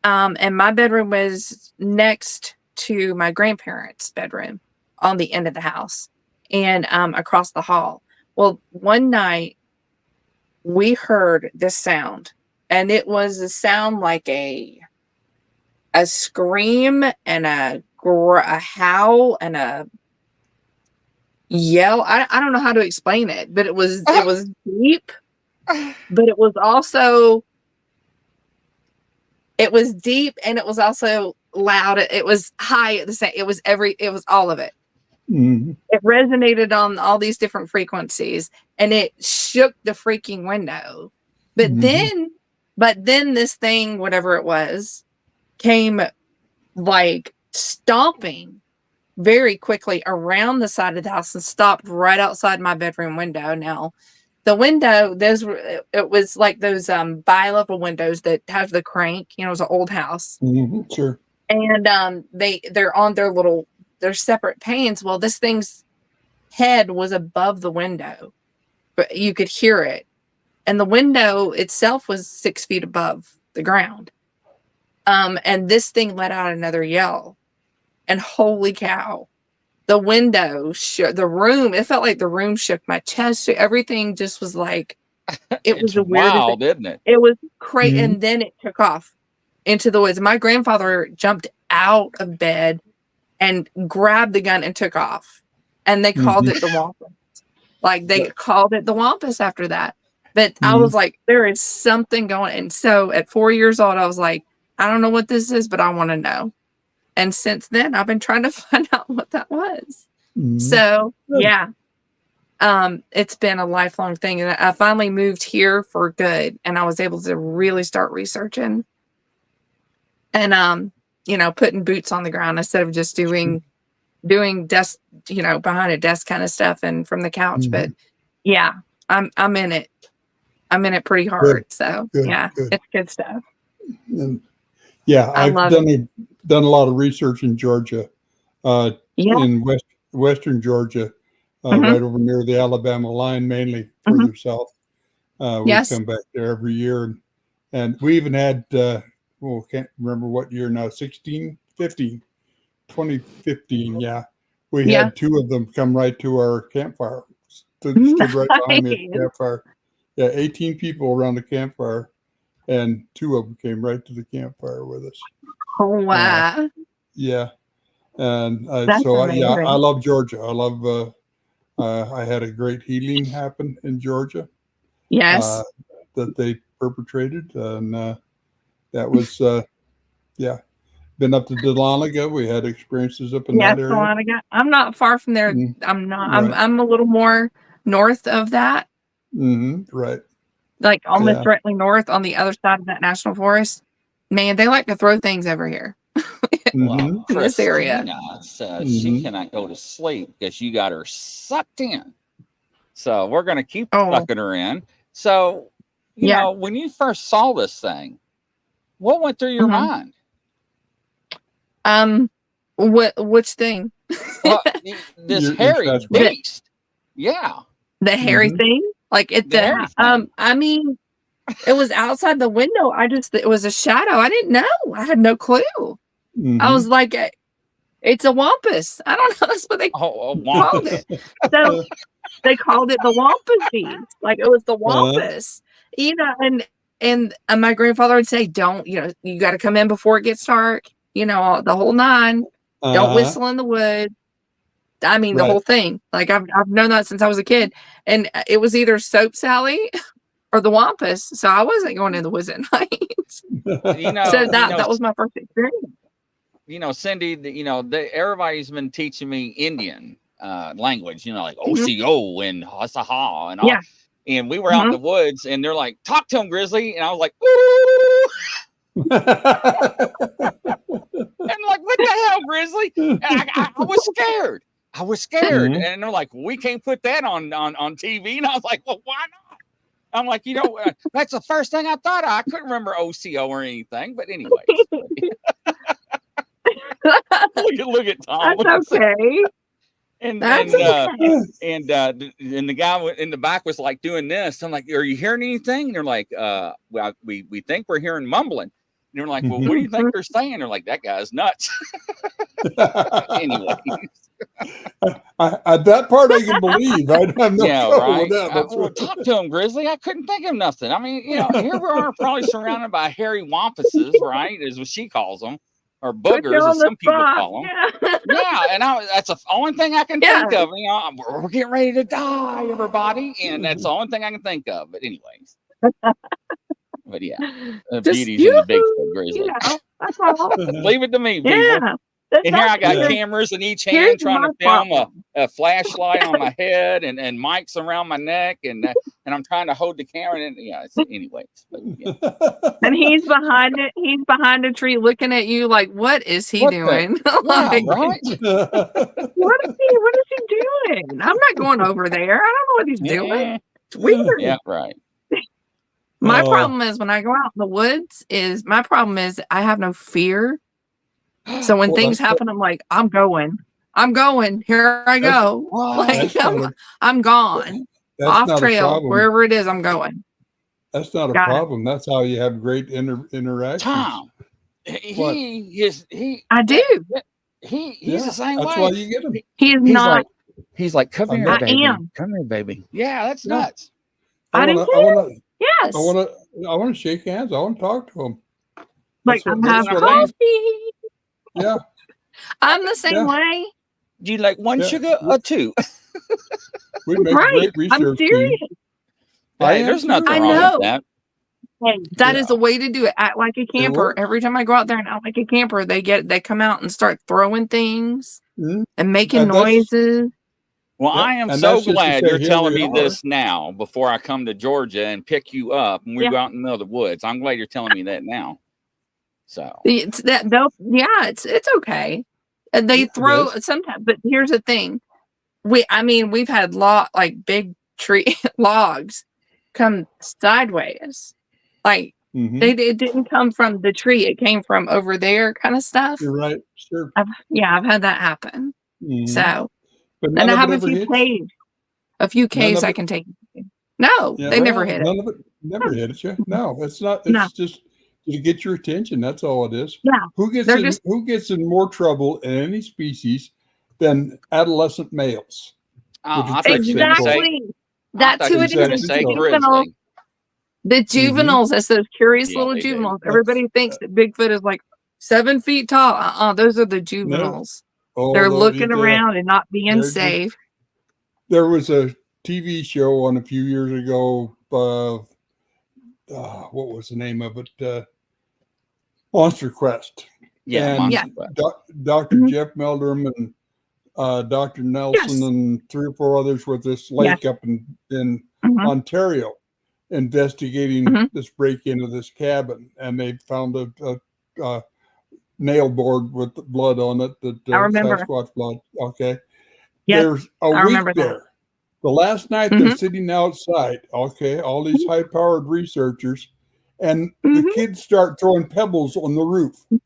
And my bedroom was next to my grandparents' bedroom on the end of the house and across the hall. Well, one night we heard this sound, and it was a sound like a scream and a howl and a yell. I don't know how to explain it, but it was deep, but it was deep, and it was also loud. It was high at the same. It was all of it. It resonated on all these different frequencies, and it shook the freaking window. But then this thing, whatever it was, came like stomping very quickly around the side of the house and stopped right outside my bedroom window. Now, the window, it was like those bi-level windows that have the crank. It was an old house.
Sure.
And they're on their separate panes. Well, this thing's head was above the window, but you could hear it. And the window itself was 6 feet above the ground. And this thing let out another yell. And holy cow, the window shook, the room, it felt like the room shook, my chest shook, everything just was like, it was the weirdest
wild, isn't it?
It was crazy. And then it took off into the woods. My grandfather jumped out of bed and grabbed the gun and took off. And they called it the Wampus. Like they called it the Wampus after that. But I was like, there is something going. And so at 4 years old, I was like, I don't know what this is, but I want to know. And since then, I've been trying to find out what that was. So, yeah, it's been a lifelong thing. And I finally moved here for good. And I was able to really start researching and, putting boots on the ground instead of just doing doing desk, behind a desk kind of stuff and from the couch.
Mhm.
But yeah, I'm in it. I'm in it pretty hard. So
good,
yeah,
good.
it's good stuff.
And yeah,
I
I've
love
done a lot of research in Georgia,
Yeah.
in western Georgia,
Mhm.
right over near the Alabama line, mainly further south. We
Yes.
come back there every year, and we even had, can't remember what year now, 2015. Yeah, we
Yeah.
had 2 of them come right to our campfire. Stood right behind me at the
Nice.
campfire. Yeah, 18 people around the campfire, and 2 of them came right to the campfire with us.
Oh, wow.
Yeah, and
That's
so I
amazing.
love Georgia. I love. I had a great healing happen in Georgia
Yes.
that they perpetrated, and that was Been up to Dahlonega. We had experiences up in
Yes,
that area.
I'm not far from there.
Mm,
I'm not.
right.
I'm a little more north of that,
Right.
like almost
Yeah.
directly north on the other side of that national forest. Man, they like to throw things over here
Mhm.
in this area.
Christina says she
Mhm.
cannot go to sleep because you got her sucked in. So we're going to keep
Oh.
sucking her in. So, you
Yeah.
know, when you first saw this thing, what went through your
Mhm.
mind?
Which thing?
Well, this
Your
hairy
Sasquatch.
beast. Yeah.
The hairy
Mhm.
thing? Like at
The hairy thing.
I mean, it was outside the window. It was a shadow. I didn't know. I had no clue. I
Mhm.
was like, it's a wampus. I don't know. That's what they
Oh,
called it. So they called it the wampus beast. Like it was the wampus. And my grandfather would say, don't, you got to come in before it gets dark, the whole 9. Don't whistle in the woods. I mean, the
Right.
whole thing. Like I've known that since I was a kid. And it was either Soap Sally or the wampus. So I wasn't going in the woods at night. So that was my first experience.
Cindy, everybody's been teaching me Indian language, like OCO and Hasaha and all.
Yeah.
And we were out in the woods and they're like, talk to him, Grizzly. And I was like, ooh. And like, what the hell, Grizzly? And I was scared. I was scared.
Mhm.
And they're like, well, we can't put that on TV. And I was like, well, why not? I'm like, that's the first thing I thought of. I couldn't remember OCO or anything. But anyways. look at Tom.
That's okay.
And
That's
the guy in the back was like doing this. I'm like, are you hearing anything? And they're like, well, we think we're hearing mumbling. And they're like, well, what do you think they're saying? They're like, that guy's nuts. Anyways.
That part I can believe. I have no trouble with that.
Well, talk to him, Grizzly. I couldn't think of nothing. I mean, here we are, probably surrounded by hairy wampuses, right? Is what she calls them, or boogers, as some people call them. Yeah, and that's the only thing I can think of. We're getting ready to die, everybody, and that's the only thing I can think of. But anyways. But yeah, the beauties in the Bigfoot grizzly.
That's all.
Leave it to me, people.
Yeah.
And here I got cameras in each hand trying to film a flashlight on my head and mics around my neck and I'm trying to hold the camera. And anyways. But, yeah.
And he's behind it. He's behind a tree looking at you like, what is he doing?
Right.
What is he doing? I'm not going over there. I don't know what he's doing. It's weird.
Yeah, right.
My problem is when I go out in the woods I have no fear. So when things happen, I'm like, I'm going. Here I go. I'm gone. Off trail, wherever it is, I'm going.
That's not a problem. That's how you have great interactions.
Tom,
I do.
He's the same way.
That's why you get him.
He's like, come here,
I
baby.
am.
Come here, baby. Yeah, that's nuts.
Yes.
I want to shake hands. I want to talk to him.
Like I'm having coffee.
Yeah.
I'm the same way.
Do you like one sugar or 2?
We make great research.
I'm serious.
There's nothing wrong with that.
That is a way to do it. Act like a camper. Every time I go out there and act like a camper, they come out and start throwing things and making noises.
Well, I am so glad you're telling me this now before I come to Georgia and pick you up and we go out in the middle of the woods. I'm glad you're telling me that now. So
it's okay. They
Yeah, it
throw
is.
sometimes, but here's the thing. We've had like big tree logs come sideways. Like
Hmm.
it didn't come from the tree. It came from over there kind of stuff.
You're right. Sure.
I've had that happen.
Hmm.
So,
But
and
none
I
of it
have
ever hits.
a few
None
caves
of
I
it.
can take. No,
Yeah.
they never
Well,
hit it.
none of it never hits you. No, it's not.
No,
It's just to get your attention. That's all it is.
yeah, they're just
Who gets in more trouble in any species than adolescent males
Oh,
with the
I thought
tricks
you were
they
gonna
pull?
say.
exactly.
I
That's
thought
who
you
it
was gonna
is.
Exactly
say
so.
Juveniles.
grizzly.
The
Hmm.
juveniles, that's those curious
Yeah,
little
they do.
juveniles.
That's
Everybody thinks that Bigfoot is like 7 feet tall. Those are the
no.
juveniles. They're
Although
looking around and not being
they're just
safe.
there was a TV show on a few years ago. What was the name of it? Monster Quest,
Yeah,
and
Yeah.
monster quest.
Dr.
Mhm.
Jeff Meldrum and Dr. Nelson
Yes.
and 3 or 4 others with this
Yes.
lake up in
Mhm.
Ontario, investigating
Mhm.
this break-in of this cabin, and they found a nail board with blood on it, that
I remember.
Sasquatch blood. Okay,
Yes,
there's a
I
week
remember that.
there. The last night they're
Mhm.
sitting outside. Okay, all these high-powered researchers, and the
Mhm.
kids start throwing pebbles on the roof.
They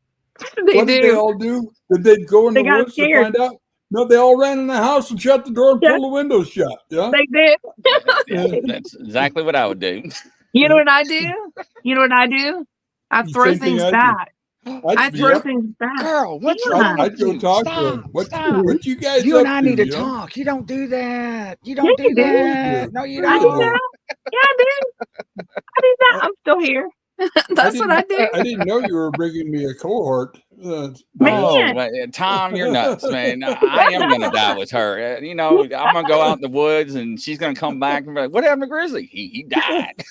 What did they
do.
all do? Did they go in
They
the
got
woods to
scared.
find out? No, they all ran in the house and shut the door and
Yes,
pulled the windows shut. Yeah.
they did.
Yeah, that's exactly what I would do.
You know what I do? You know what I do? I throw
Same thing
things
I do.
back.
I'd
I
be
throw
up.
things back.
Girl, what's
Yeah.
wrong with
I'd go
you?
talk to
Stop,
them.
stop.
What you guys
You and
up
I
to?
need to
You know?
talk. You don't do that. You
Yeah,
don't do
you do.
Sure you
that.
do.
No, you
Sure
I
you
do
don't.
do.
that. Yeah, I do. I do that.
I,
I'm still here.
I
That's what I
didn't.
do.
I didn't know you were bringing me a cohort.
Man,
Nice.
Oh, Tom, you're nuts, man. I am gonna die with her. You know, I'm gonna go out in the woods, and she's gonna come back and be like, "What happened to Grizzly? He died."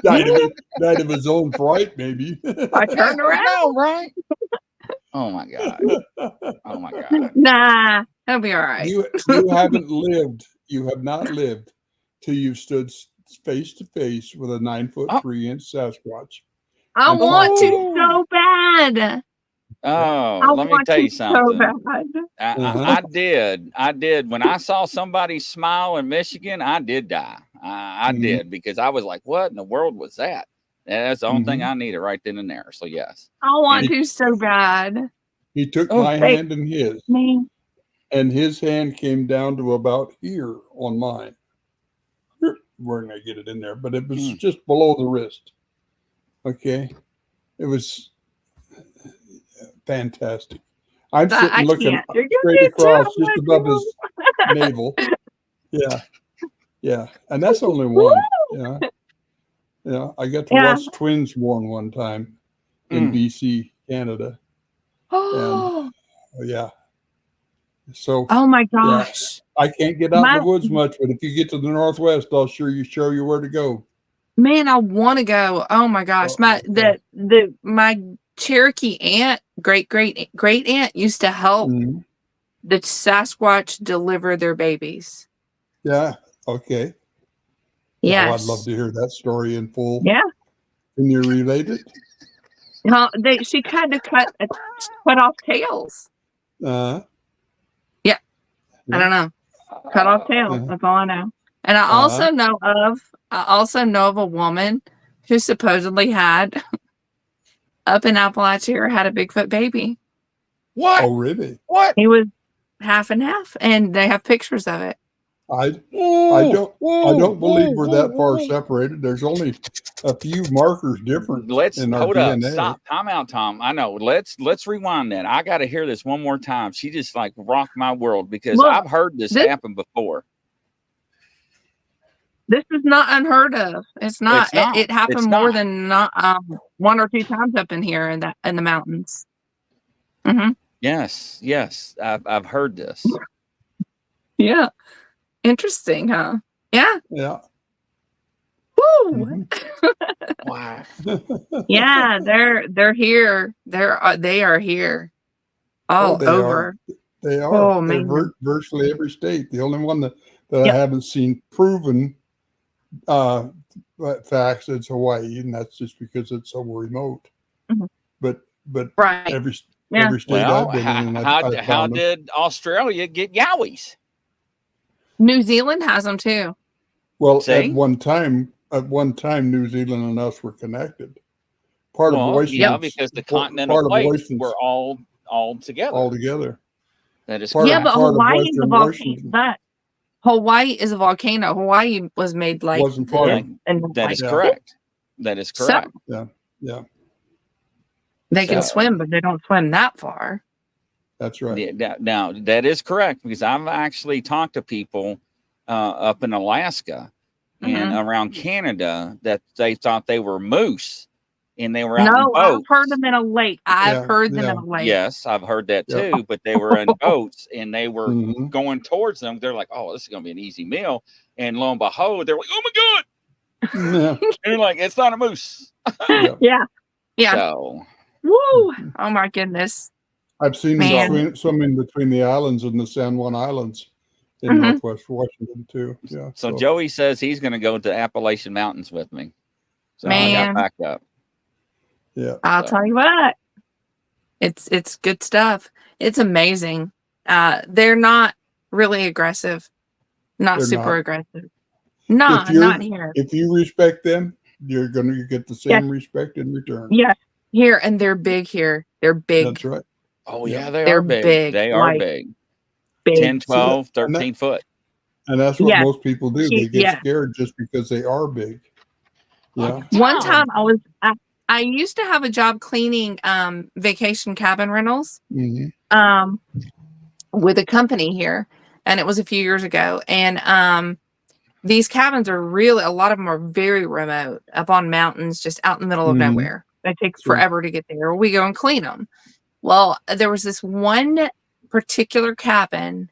Died of his own fright, maybe.
I turned
I
around.
know, right? Oh my god. Oh my god.
Nah, that'll be all right.
You haven't lived. You have not lived till you've stood face to face with a 9 foot
Oh,
3 inch Sasquatch
I
and
want
talked to
to
him.
so bad.
oh,
I
let me
want
tell
to
you
so
something.
bad.
Uh-huh.
I did. I did. When I saw somebody smile in Michigan, I did die. I
Mhm.
did, because I was like, "What in the world was that?" And that's the only thing
Mhm.
I needed right then and there. So yes,
I want
and
He
to so bad.
he took
oh,
my
Hey,
hand in his,
me.
and his hand came down to about here on mine. We're gonna get it in there, but it was
mm,
just below the wrist. Okay, it was fantastic. I'm sitting
I
looking
can't. You're
straight
gonna
across,
tell
just above his navel. Yeah, yeah, and that's only
Woo!
one. Yeah, yeah. I got to
Yeah.
watch twins born one time in
mm.
BC, Canada, and yeah. So
Oh my
yeah,
gosh.
I can't get out in the
My
woods much, but if you get to the Northwest, I'll show you where to go.
man, I want to go. Oh my gosh.
Yeah.
My Cherokee aunt, great aunt used to help
Mhm.
the Sasquatch deliver their babies.
Yeah. Okay. Yeah. Well, I'd love
Yes.
to hear that story in full.
Yeah.
Can you relate it?
She had to cut off tails.
Uh,
Yeah. I
yeah.
don't know. Cut off tails.
Uh,
That's all I know. And I also know of a woman who supposedly had up in Appalachia had a Bigfoot baby.
What?
oh, really?
What?
He was half and half, and they have pictures of it.
I
Whoa,
don't believe
whoa,
we're
whoa,
that far
whoa.
separated. There's only a few markers different
Let's
in our
hold up.
DNA.
Stop. Time out, Tom. I know. Let's rewind that. I got to hear this one more time. She just like rocked my world, because
Look,
I've heard this happen before.
This is not unheard of. It's not.
It's not.
It happened
It's
more
not.
than not 1 or 2 times up in here in the mountains. Mm-hmm.
Yes, yes. I've heard this.
Yeah. Interesting, huh? Yeah.
Yeah.
Woo.
Mhm.
Wow.
Yeah, they're here. They are here. All
they
over.
They are.
Oh
They're
man.
virtually every state. The only one that
Yep.
I haven't seen proven facts is Hawaii, and that's just because it's so remote.
Mhm.
But
Right. Yeah.
Every state
Well,
I've been in, I
how
found them.
did Australia get yowies?
New Zealand has them too.
Well,
See?
at one time, New Zealand and us were connected. Part of
Well, yeah,
Oceans,
because the
part
continental
of
plates
Oceans
were all together.
all together.
That is
Part
Yeah,
of,
but
correct.
part of
Hawaii is a
Western
volcano.
Oceans
But Hawaii is a volcano. Hawaii was made like
wasn't part of.
and
That is
Yeah.
correct. That is
So
correct.
Yeah,
they can
So-
swim, but they don't swim that far.
that's right.
Yeah, now that is correct because I've actually talked to people up in Alaska and around Canada that they thought they were moose and they were out in
No, I've
boats.
heard them in a lake. I've
Yeah,
heard them
yeah.
in a lake.
Yes, I've heard that
Yeah.
too, but they were in boats and they were
Mhm.
going towards them. They're like, oh, this is going to be an easy meal. And lo and behold, they're like, oh my God.
Yeah,
And they're like, it's not a moose.
yeah.
Yeah. Yeah.
So,
Woo. Oh my goodness.
I've seen
Man.
them swimming between the islands and the San Juan Islands in
Mhm.
Northwest Washington too. Yeah.
so Joey says he's going to go to the Appalachian Mountains with me. So I
Man.
got backed up.
Yeah.
I'll tell you what. It's good stuff. It's amazing. They're not really aggressive. Not
They're
super
not.
aggressive. No,
If you're-
not here.
If you respect them, you're going to get the same respect in return.
Yeah. Here, and they're big here. They're big.
That's right.
Oh,
Yeah.
yeah, they
They're
are big.
big,
They are
like,
big.
Big.
10, 12,
So that-
13 foot.
And that's what
Yeah.
most people do. They get
Yeah.
scared just because they are big. Yeah.
One time I used to have a job cleaning vacation cabin rentals
hmm
with a company here, and it was a few years ago. And these cabins are really, a lot of them are very remote, up on mountains, just out in the middle of
Mhm.
nowhere. It takes
Sure.
forever to get there. We go and clean them. Well, there was this one particular cabin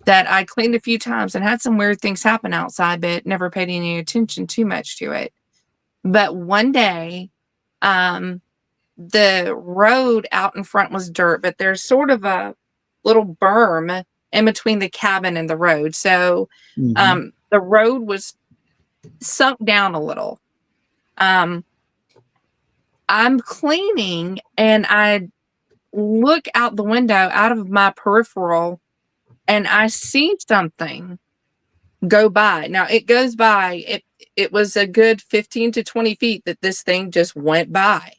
that I cleaned a few times and had some weird things happen outside, but never paid any attention too much to it. But one day, the road out in front was dirt, but there's sort of a little berm in between the cabin and the road. So
Mhm.
the road was sunk down a little. I'm cleaning and I look out the window out of my peripheral and I see something go by. Now it goes by, it was a good 15 to 20 feet that this thing just went by.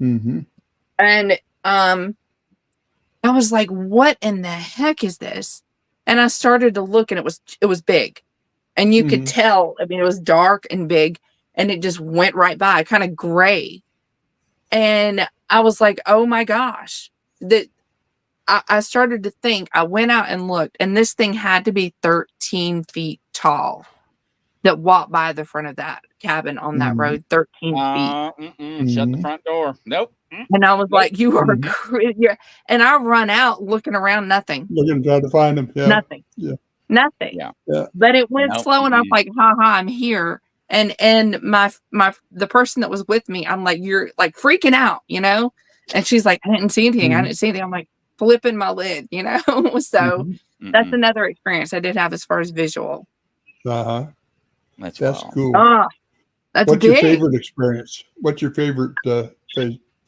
Mhm.
And I was like, what in the heck is this? And I started to look and it was big. And you could
Mhm.
tell, I mean, it was dark and big and it just went right by, kind of gray. And I was like, oh my gosh. I started to think, I went out and looked, and this thing had to be 13 feet tall that walked by the front of that cabin on that
Mhm.
road, 13 feet.
Shut the
Mhm.
front door. Nope.
And I was like, you are
Mhm.
crazy. And I run out looking around, nothing,
Looking, trying to find them. Yeah.
nothing,
Yeah.
nothing.
Yeah.
Yeah.
But it went
Nope.
slow enough, like, haha, I'm here. And the person that was with me, I'm like, you're like freaking out, you know? And she's like, I didn't see anything. I
Mhm.
didn't see anything. I'm like flipping my lid, you know? So
Mhm.
that's another experience I did have as far as visual.
Uh-huh.
That's
That's
wild.
cool.
Oh, that's
What's
big.
your favorite experience? What's your favorite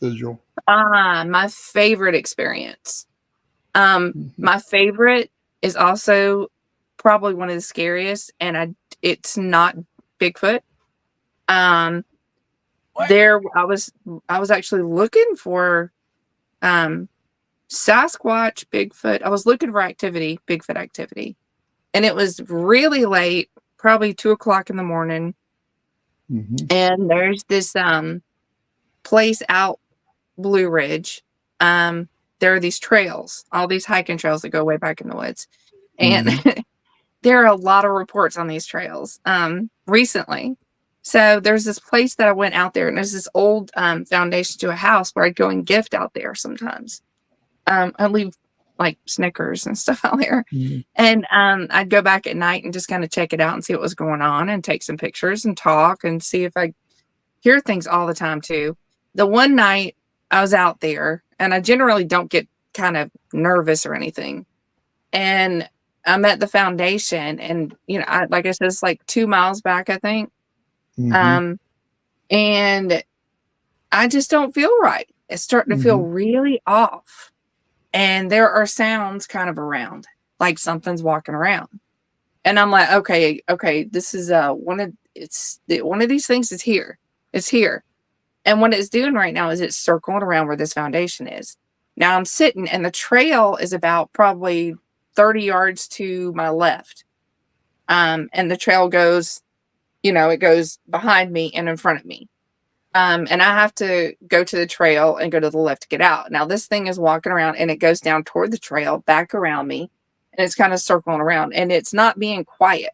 visual?
My favorite experience.
Mhm.
My favorite is also probably one of the scariest, and it's not Bigfoot.
What?
There I was actually looking for Sasquatch, Bigfoot. I was looking for Bigfoot activity. And it was really late, probably 2:00 in the morning.
Mhm.
And there's this place out Blue Ridge. There are these trails, all these hiking trails that go way back in the woods. And there are a lot of reports on these trails recently. So there's this place that I went out there, and there's this old foundation to a house where I'd go and gift out there sometimes. I'd leave like Snickers and stuff out there.
Mhm.
And I'd go back at night and just kind of check it out and see what was going on and take some pictures and talk and see if I hear things all the time too. The one night I was out there, and I generally don't get kind of nervous or anything. And I'm at the foundation, and like I said, it's like 2 miles back, I think.
Mhm.
And I just don't feel right. it's starting to feel really off. And there are sounds kind of around, like something's walking around. And I'm like, okay, this is one of these things is here. It's here. And what it's doing right now is it's circling around where this foundation is. Now I'm sitting, and the trail is about probably 30 yards to my left. And the trail goes, it goes behind me and in front of me. And I have to go to the trail and go to the left to get out. Now this thing is walking around, and it goes down toward the trail, back around me, and it's kind of circling around, and it's not being quiet.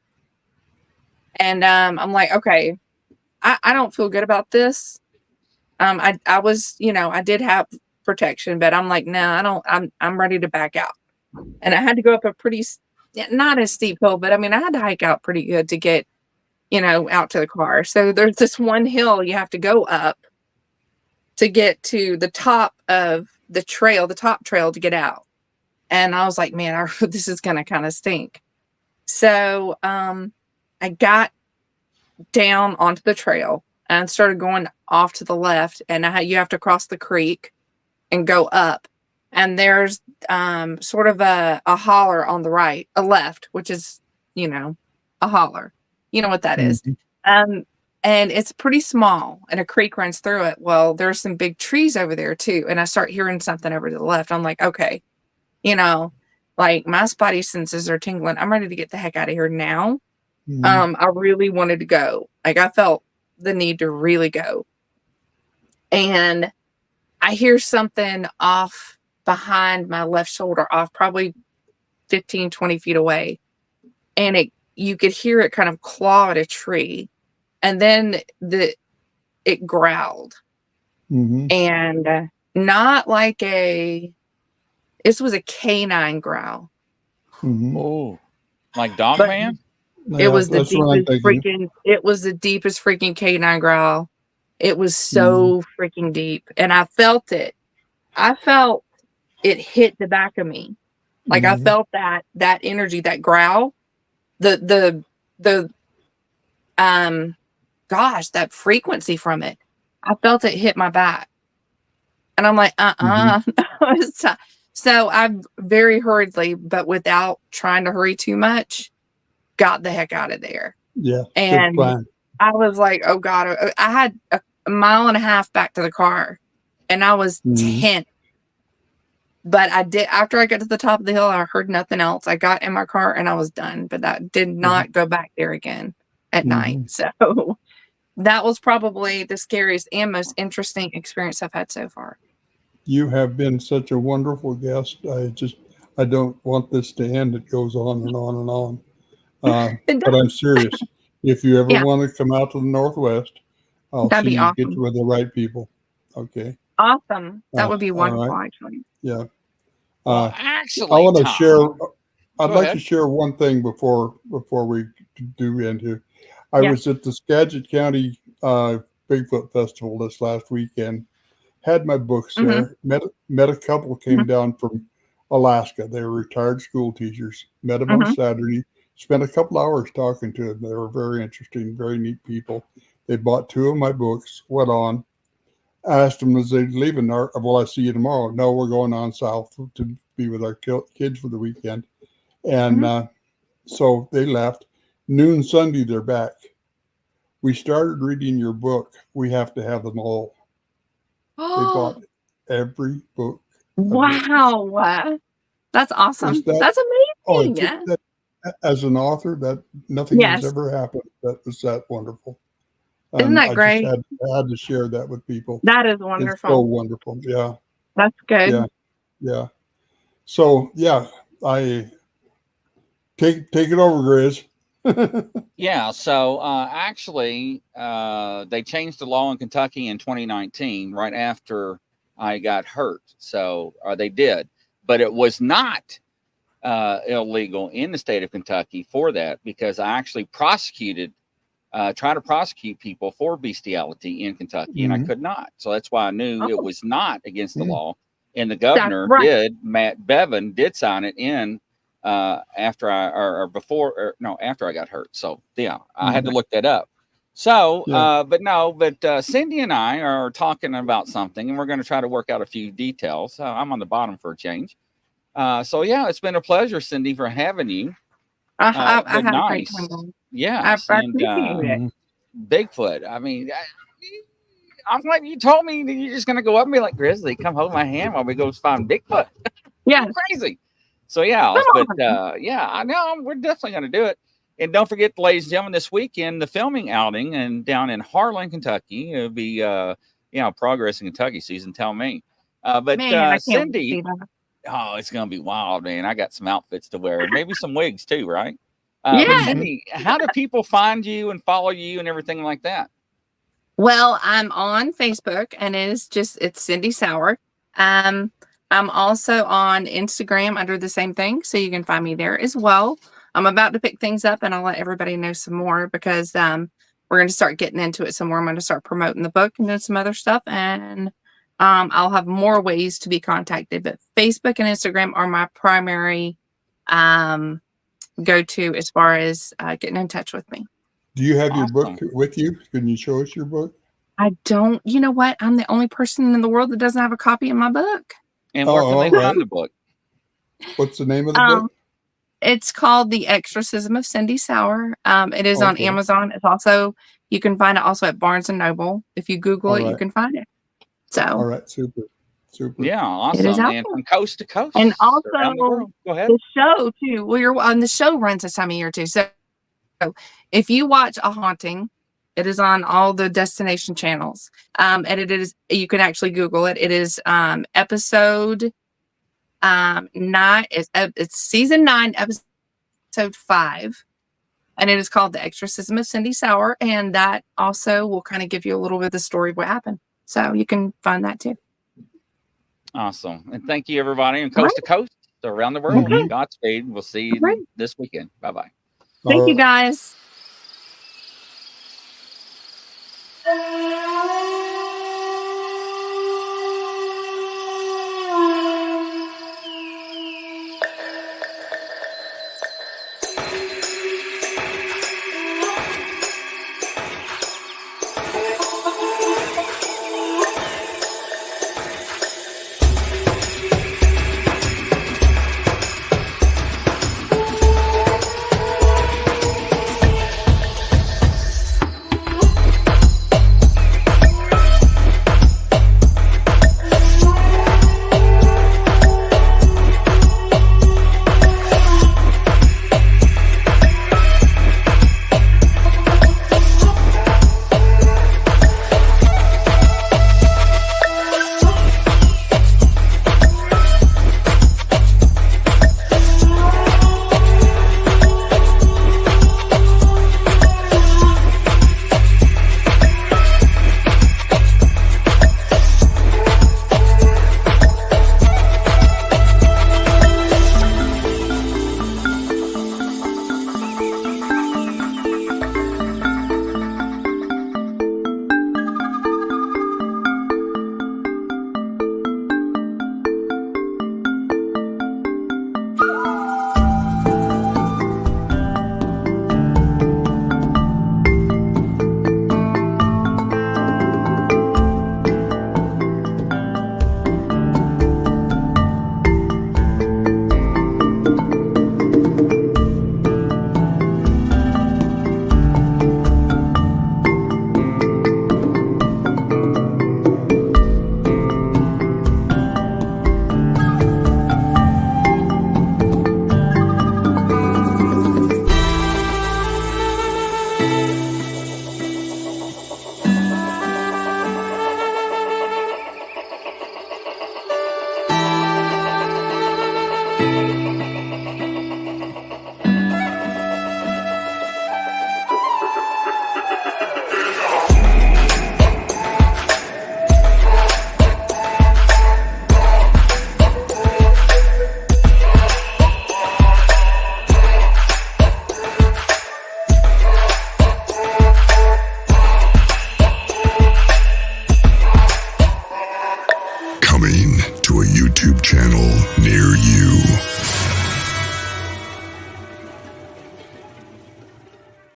And I'm like, okay, I don't feel good about this. I was, I did have protection, but I'm like, no, I don't. I'm ready to back out. And I had to go up a pretty, not a steep hill, but I mean, I had to hike out pretty good to get, out to the car. So there's this one hill you have to go up to get to the top of the trail, the top trail to get out. And I was like, man, this is going to kind of stink. So I got down onto the trail and started going off to the left. And you have to cross the creek and go up. And there's sort of a holler on the right, a left, which is, a holler. You know what that is. And it's pretty small, and a creek runs through it. Well, there's some big trees over there too. And I start hearing something over to the left. I'm like, okay, like my spidey senses are tingling. I'm ready to get the heck out of here now. I really wanted to go. Like I felt the need to really go. And I hear something off behind my left shoulder, off probably 15, 20 feet away. And you could hear it kind of claw at a tree. And then it growled. And not like this was a canine growl.
Oh, like Dog Man?
It was the deepest freaking canine growl. It was so freaking deep. And I felt it. I felt it hit the back of me. Like I felt that energy, that growl, that frequency from it. I felt it hit my back. And I'm like, So I very hurriedly, but without trying to hurry too much, got the heck out of there.
Yeah.
And I was like, oh God, I had a mile and a half back to the car, and I was tense. But I did, after I got to the top of the hill, I heard nothing else. I got in my car and I was done, but I did not go back there again at night. So that was probably the scariest and most interesting experience I've had so far.
You have been such a wonderful guest. I don't want this to end. It goes on and on and on. But I'm serious. If you ever want to come out to the Northwest, That'd be awesome. Get you with the right people. Okay.
Awesome. That would be wonderful, actually.
Yeah.
Actually,
I want to
Tom,
share. I'd like
ahead.
to share one thing before we do end here. I was at the Skagit County Bigfoot Festival this last weekend. Had my books there. Met a couple came down from Alaska. They were retired school teachers. Met them on Saturday. Spent a couple hours talking to them. They were very interesting, very neat people. They bought 2 of my books. Went on. Asked them as they leaving. Well, I see you tomorrow. No, we're going on south to be with our kids for the weekend. And so they left. Noon Sunday, they're back. We started reading your book. We have to have them all. They bought every book.
Wow. That's awesome. That's amazing.
As an author, that nothing has ever happened that was that wonderful.
Isn't that great?
I had to share that with people.
That is wonderful.
It's so wonderful. Yeah.
That's good.
Yeah. So I take it over, Grizz.
Yeah. So actually, they changed the law in Kentucky in 2019, right after I got hurt. So they did, but it was not illegal in the state of Kentucky for that, because I actually try to prosecute people for bestiality in Kentucky, and I could not. So that's why I knew it was not against the law. And the governor Matt Bevin did sign it in after I got hurt. So I had to look that up. So,
Yeah.
but Cindy and I are talking about something, and we're going to try to work out a few details. I'm on the bottom for a change. So yeah, it's been a pleasure, Cindy, for having you.
I
But
had a great
nice,
time. Going.
yes,
I
and
appreciate it.
Mhm.
Bigfoot. I mean, I'm like, you told me that you're just going to go up and be like, Grizzly, come hold my hand while we go find Bigfoot.
Yeah.
You're crazy. So yeah,
Come
but
on.
yeah, I know we're definitely going to do it. And don't forget, ladies and gentlemen, this weekend the filming outing and down in Harlan, Kentucky. It'll be Progress in Kentucky season. Tell me, but
Man, I can't wait to
Cindy,
see that.
oh, it's going to be wild, man. I got some outfits to wear, maybe some wigs too, right? But
Yeah.
Cindy, how do people find you and follow you and everything like that?
Well, I'm on Facebook and it's Cindy Sauer. I'm also on Instagram under the same thing, so you can find me there as well. I'm about to pick things up and I'll let everybody know some more because we're going to start getting into it some more. I'm going to start promoting the book and then some other stuff, and I'll have more ways to be contacted. But Facebook and Instagram are my primary go-to as far as getting in touch with me.
Do you have your book
Awesome.
with you? Can you show us your book?
I don't, you know what? I'm the only person in the world that doesn't have a copy of my book.
And where can
Oh,
they
all right.
find the book?
What's the name of the book?
It's called The Exorcism of Cindy Sauer. It is on
Okay.
Amazon. It's also, you can find it also at Barnes and Noble. If you Google
All
it, you
right.
can find it.
All
So
right. Super. Super.
Yeah,
it is
awesome.
out
And
there.
from coast to coast
And
around the
also
world. Go ahead.
the show too. Well, you're on the show runs this time of year too. So if you watch a haunting, it is on all the destination channels. And it is, you can actually Google it. It is episode 9. It's season 9, episode 5. And it is called The Exorcism of Cindy Sauer. And that also will kind of give you a little bit of the story of what happened. So you can find that too.
Awesome. And thank you, everybody, and
All
coast to coast around the world.
Okay.
Godspeed. We'll see you
Great.
this weekend. Bye bye.
Thank
All
you
right.
guys.